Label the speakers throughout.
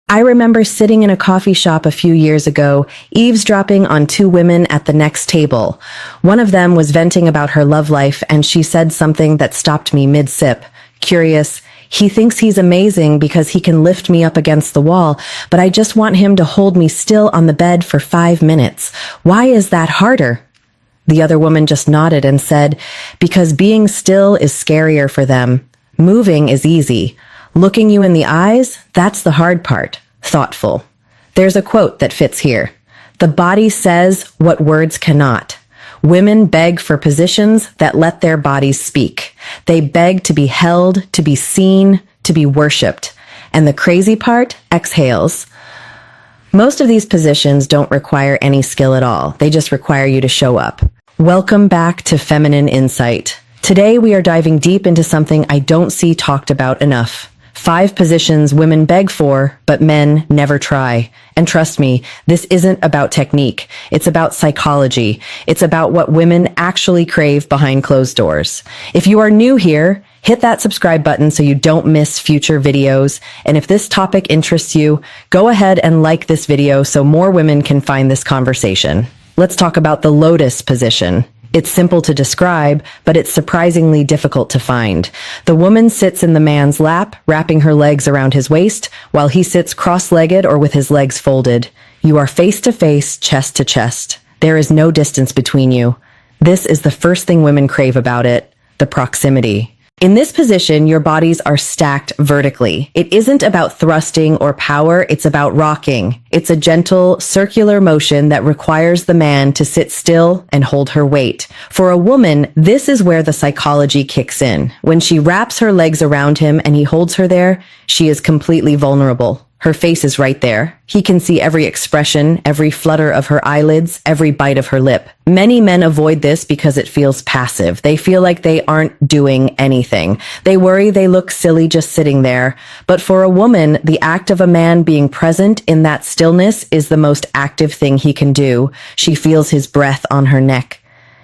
Speaker 1: I remember sitting in a coffee shop a few years ago, eavesdropping on two women at the next table. One of them was venting about her love life, and she said something that stopped me mid-sip. Curious, he thinks he's amazing because he can lift me up against the wall, but I just want him to hold me still on the bed for 5 minutes. Why is that harder? The other woman just nodded and said, because being still is scarier for them. Moving is easy. Looking you in the eyes, that's the hard part. Thoughtful. There's a quote that fits here. The body says what words cannot. Women beg for positions that let their bodies speak. They beg to be held, to be seen, to be worshipped. And the crazy part exhales. Most of these positions don't require any skill at all. They just require you to show up. Welcome back to Feminine Insight. Today we are diving deep into something I don't see talked about enough. 5 positions women beg for, but men never try. And trust me, this isn't about technique. It's about psychology. It's about what women actually crave behind closed doors. If you are new here, hit that subscribe button so you don't miss future videos. And if this topic interests you, go ahead and like this video so more women can find this conversation. Let's talk about the lotus position. It's simple to describe, but it's surprisingly difficult to find. The woman sits in the man's lap, wrapping her legs around his waist, while he sits cross-legged or with his legs folded. You are face to face, chest to chest. There is no distance between you. This is the first thing women crave about it, the proximity. In this position, your bodies are stacked vertically. It isn't about thrusting or power, it's about rocking. It's a gentle, circular motion that requires the man to sit still and hold her weight. For a woman, this is where the psychology kicks in. When she wraps her legs around him and he holds her there, she is completely vulnerable. Her face is right there. He can see every expression, every flutter of her eyelids, every bite of her lip. Many men avoid this because it feels passive. They feel like they aren't doing anything. They worry they look silly just sitting there. But for a woman, the act of a man being present in that stillness is the most active thing he can do. She feels his breath on her neck.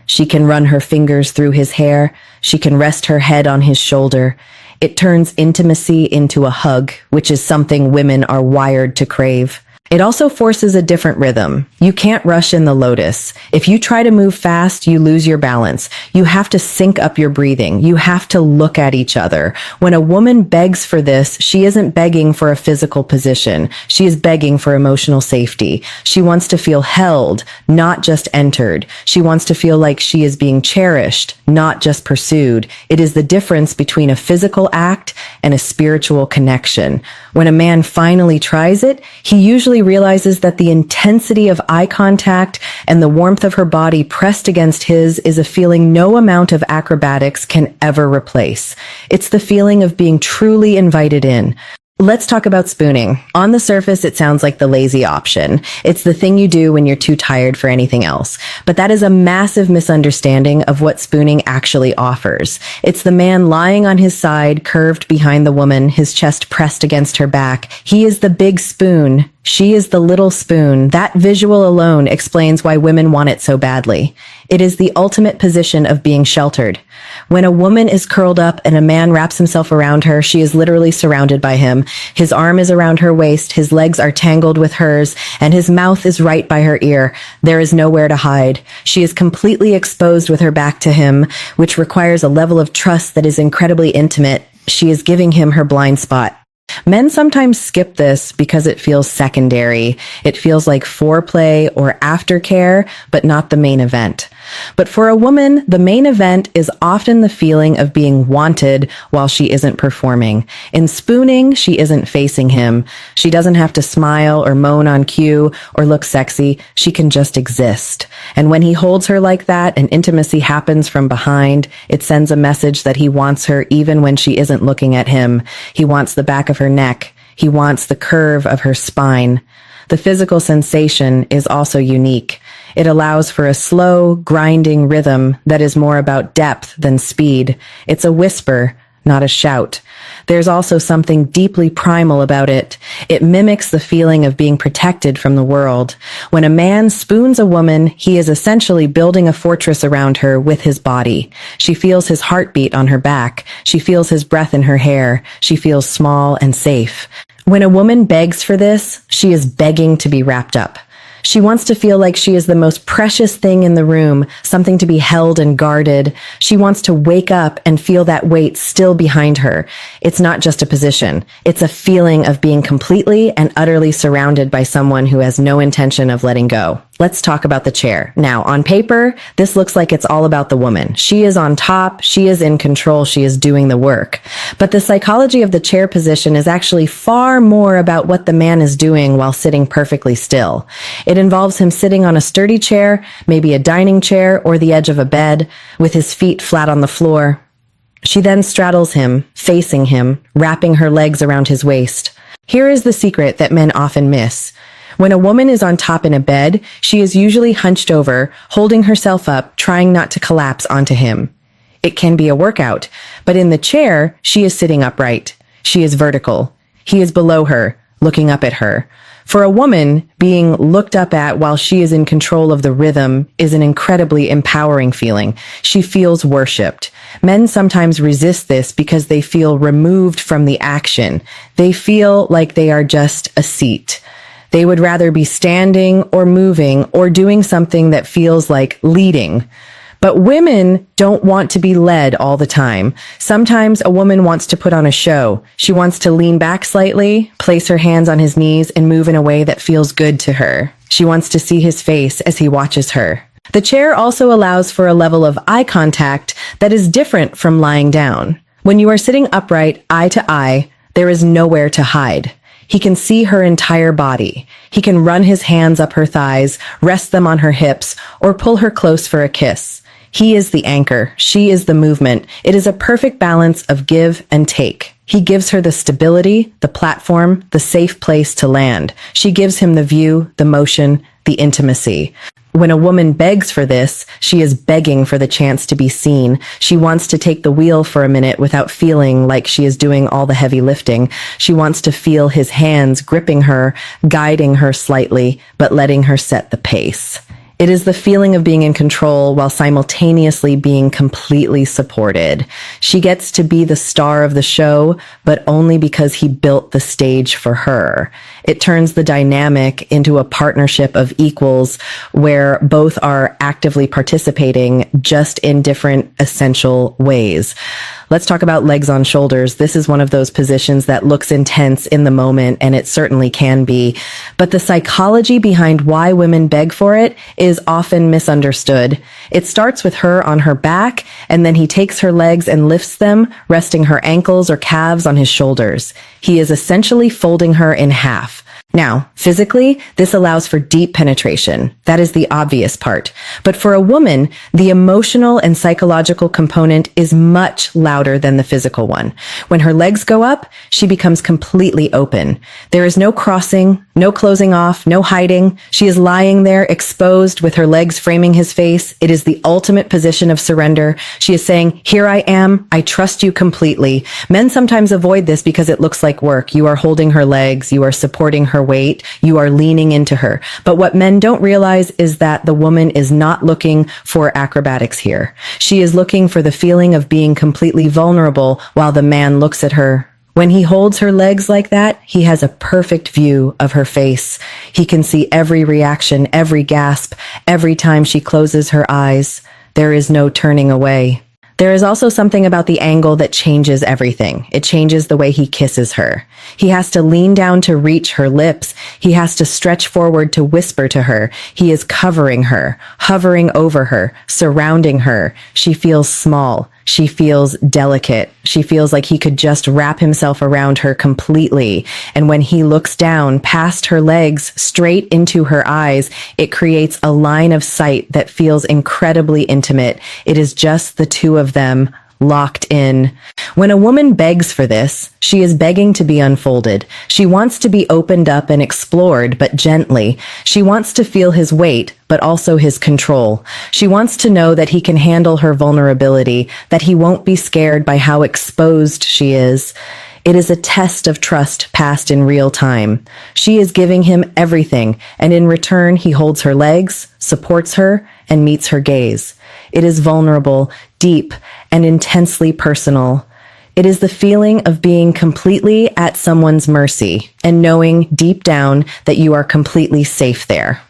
Speaker 1: She can run her fingers through his hair. She can rest her head on his shoulder. It turns intimacy into a hug, which is something women are wired to crave. It also forces a different rhythm. You can't rush in the lotus. If you try to move fast, you lose your balance. You have to sync up your breathing. You have to look at each other. When a woman begs for this, she isn't begging for a physical position. She is begging for emotional safety. She wants to feel held, not just entered. She wants to feel like she is being cherished, not just pursued. It is the difference between a physical act and a spiritual connection. When a man finally tries it, he usually realizes that the intensity of eye contact and the warmth of her body pressed against his is a feeling no amount of acrobatics can ever replace. It's the feeling of being truly invited in. Let's talk about spooning. On the surface, it sounds like the lazy option. It's the thing you do when you're too tired for anything else. But that is a massive misunderstanding of what spooning actually offers. It's the man lying on his side, curved behind the woman, his chest pressed against her back. He is the big spoon. She is the little spoon. That visual alone explains why women want it so badly. It is the ultimate position of being sheltered. When a woman is curled up and a man wraps himself around her, she is literally surrounded by him. His arm is around her waist, his legs are tangled with hers, and his mouth is right by her ear. There is nowhere to hide. She is completely exposed with her back to him, which requires a level of trust that is incredibly intimate. She is giving him her blind spot. Men sometimes skip this because it feels secondary. It feels like foreplay or aftercare, but not the main event. But for a woman, the main event is often the feeling of being wanted while she isn't performing. In spooning, she isn't facing him. She doesn't have to smile or moan on cue or look sexy. She can just exist. And when he holds her like that and intimacy happens from behind, it sends a message that he wants her even when she isn't looking at him. He wants the back of her neck. He wants the curve of her spine. The physical sensation is also unique. It allows for a slow, grinding rhythm that is more about depth than speed. It's a whisper, not a shout. There's also something deeply primal about it. It mimics the feeling of being protected from the world. When a man spoons a woman, he is essentially building a fortress around her with his body. She feels his heartbeat on her back. She feels his breath in her hair. She feels small and safe. When a woman begs for this, she is begging to be wrapped up. She wants to feel like she is the most precious thing in the room, something to be held and guarded. She wants to wake up and feel that weight still behind her. It's not just a position. It's a feeling of being completely and utterly surrounded by someone who has no intention of letting go. Let's talk about the chair. Now, on paper, this looks like it's all about the woman. She is on top, she is in control, she is doing the work. But the psychology of the chair position is actually far more about what the man is doing while sitting perfectly still. It involves him sitting on a sturdy chair, maybe a dining chair or the edge of a bed, with his feet flat on the floor. She then straddles him, facing him, wrapping her legs around his waist. Here is the secret that men often miss. When a woman is on top in a bed, she is usually hunched over, holding herself up, trying not to collapse onto him. It can be a workout, but in the chair, she is sitting upright. She is vertical. He is below her, looking up at her. For a woman, being looked up at while she is in control of the rhythm is an incredibly empowering feeling. She feels worshipped. Men sometimes resist this because they feel removed from the action. They feel like they are just a seat. They would rather be standing or moving or doing something that feels like leading. But women don't want to be led all the time. Sometimes a woman wants to put on a show. She wants to lean back slightly, place her hands on his knees, and move in a way that feels good to her. She wants to see his face as he watches her. The chair also allows for a level of eye contact that is different from lying down. When you are sitting upright, eye to eye, there is nowhere to hide. He can see her entire body. He can run his hands up her thighs, rest them on her hips, or pull her close for a kiss. He is the anchor. She is the movement. It is a perfect balance of give and take. He gives her the stability, the platform, the safe place to land. She gives him the view, the motion, the intimacy. When a woman begs for this, she is begging for the chance to be seen. She wants to take the wheel for a minute without feeling like she is doing all the heavy lifting. She wants to feel his hands gripping her, guiding her slightly, but letting her set the pace. It is the feeling of being in control while simultaneously being completely supported. She gets to be the star of the show, but only because he built the stage for her. It turns the dynamic into a partnership of equals where both are actively participating, just in different essential ways. Let's talk about legs on shoulders. This is one of those positions that looks intense in the moment, and it certainly can be. But the psychology behind why women beg for it is often misunderstood. It starts with her on her back, and then he takes her legs and lifts them, resting her ankles or calves on his shoulders. He is essentially folding her in half. Now, physically, this allows for deep penetration. That is the obvious part. But for a woman, the emotional and psychological component is much louder than the physical one. When her legs go up, she becomes completely open. There is no crossing, no closing off, no hiding. She is lying there exposed with her legs framing his face. It is the ultimate position of surrender. She is saying, "Here I am. I trust you completely." Men sometimes avoid this because it looks like work. You are holding her legs. You are supporting her weight. You are leaning into her. But what men don't realize is that the woman is not looking for acrobatics here. She is looking for the feeling of being completely vulnerable while the man looks at her. When he holds her legs like that, he has a perfect view of her face. He can see every reaction, every gasp, every time she closes her eyes. There is no turning away. There is also something about the angle that changes everything. It changes the way he kisses her. He has to lean down to reach her lips. He has to stretch forward to whisper to her. He is covering her, hovering over her, surrounding her. She feels small. She feels delicate. She feels like he could just wrap himself around her completely. And when he looks down past her legs, straight into her eyes, it creates a line of sight that feels incredibly intimate. It is just the two of them locked in. When a woman begs for this, she is begging to be unfolded. She wants to be opened up and explored, but gently. She wants to feel his weight, but also his control. She wants to know that he can handle her vulnerability, that he won't be scared by how exposed she is. It is a test of trust passed in real time. She is giving him everything, and in return, he holds her legs, supports her, and meets her gaze. It is vulnerable, deep, and intensely personal. It is the feeling of being completely at someone's mercy and knowing deep down that you are completely safe there.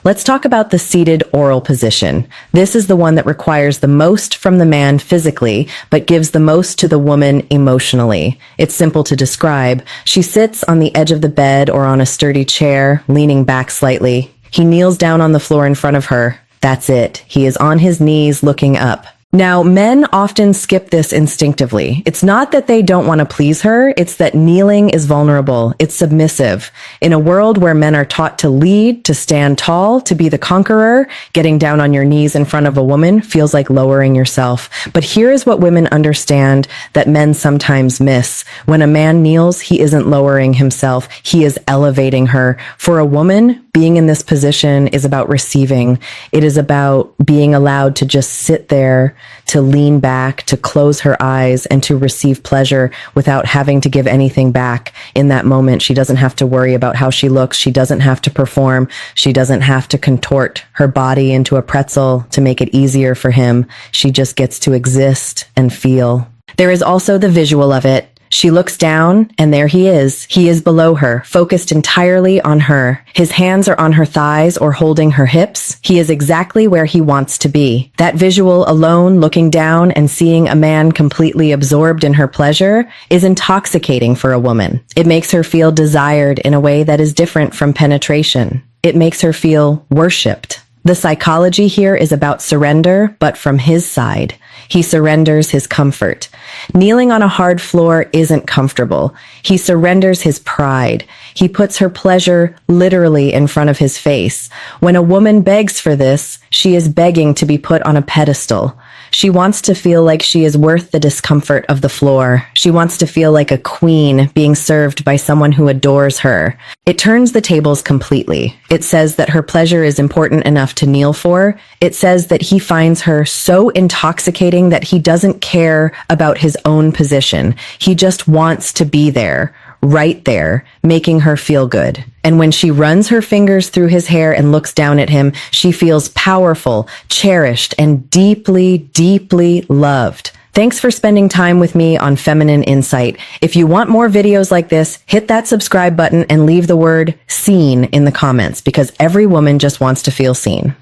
Speaker 1: Let's talk about the seated oral position. This is the one that requires the most from the man physically, but gives the most to the woman emotionally. It's simple to describe. She sits on the edge of the bed or on a sturdy chair, leaning back slightly. He kneels down on the floor in front of her. That's it. He is on his knees looking up. Now, men often skip this instinctively. It's not that they don't want to please her, it's that kneeling is vulnerable, it's submissive. In a world where men are taught to lead, to stand tall, to be the conqueror, getting down on your knees in front of a woman feels like lowering yourself. But here is what women understand that men sometimes miss. When a man kneels, he isn't lowering himself, he is elevating her. For a woman, being in this position is about receiving. It is about being allowed to just sit there, to lean back, to close her eyes, and to receive pleasure without having to give anything back in that moment. She doesn't have to worry about how she looks. She doesn't have to perform. She doesn't have to contort her body into a pretzel to make it easier for him. She just gets to exist and feel. There is also the visual of it. She looks down, and there he is. He is below her, focused entirely on her. His hands are on her thighs or holding her hips. He is exactly where he wants to be. That visual alone, looking down and seeing a man completely absorbed in her pleasure, is intoxicating for a woman. It makes her feel desired in a way that is different from penetration. It makes her feel worshipped. The psychology here is about surrender, but from his side. He surrenders his comfort. Kneeling on a hard floor isn't comfortable. He surrenders his pride. He puts her pleasure literally in front of his face. When a woman begs for this, she is begging to be put on a pedestal. She wants to feel like she is worth the discomfort of the floor. She wants to feel like a queen being served by someone who adores her. It turns the tables completely. It says that her pleasure is important enough to kneel for. It says that he finds her so intoxicating that he doesn't care about his own position. He just wants to be there, right there, making her feel good. And when she runs her fingers through his hair and looks down at him, she feels powerful, cherished, and deeply, deeply loved. Thanks for spending time with me on Feminine Insight. If you want more videos like this, hit that subscribe button and leave the word "seen" in the comments, because every woman just wants to feel seen.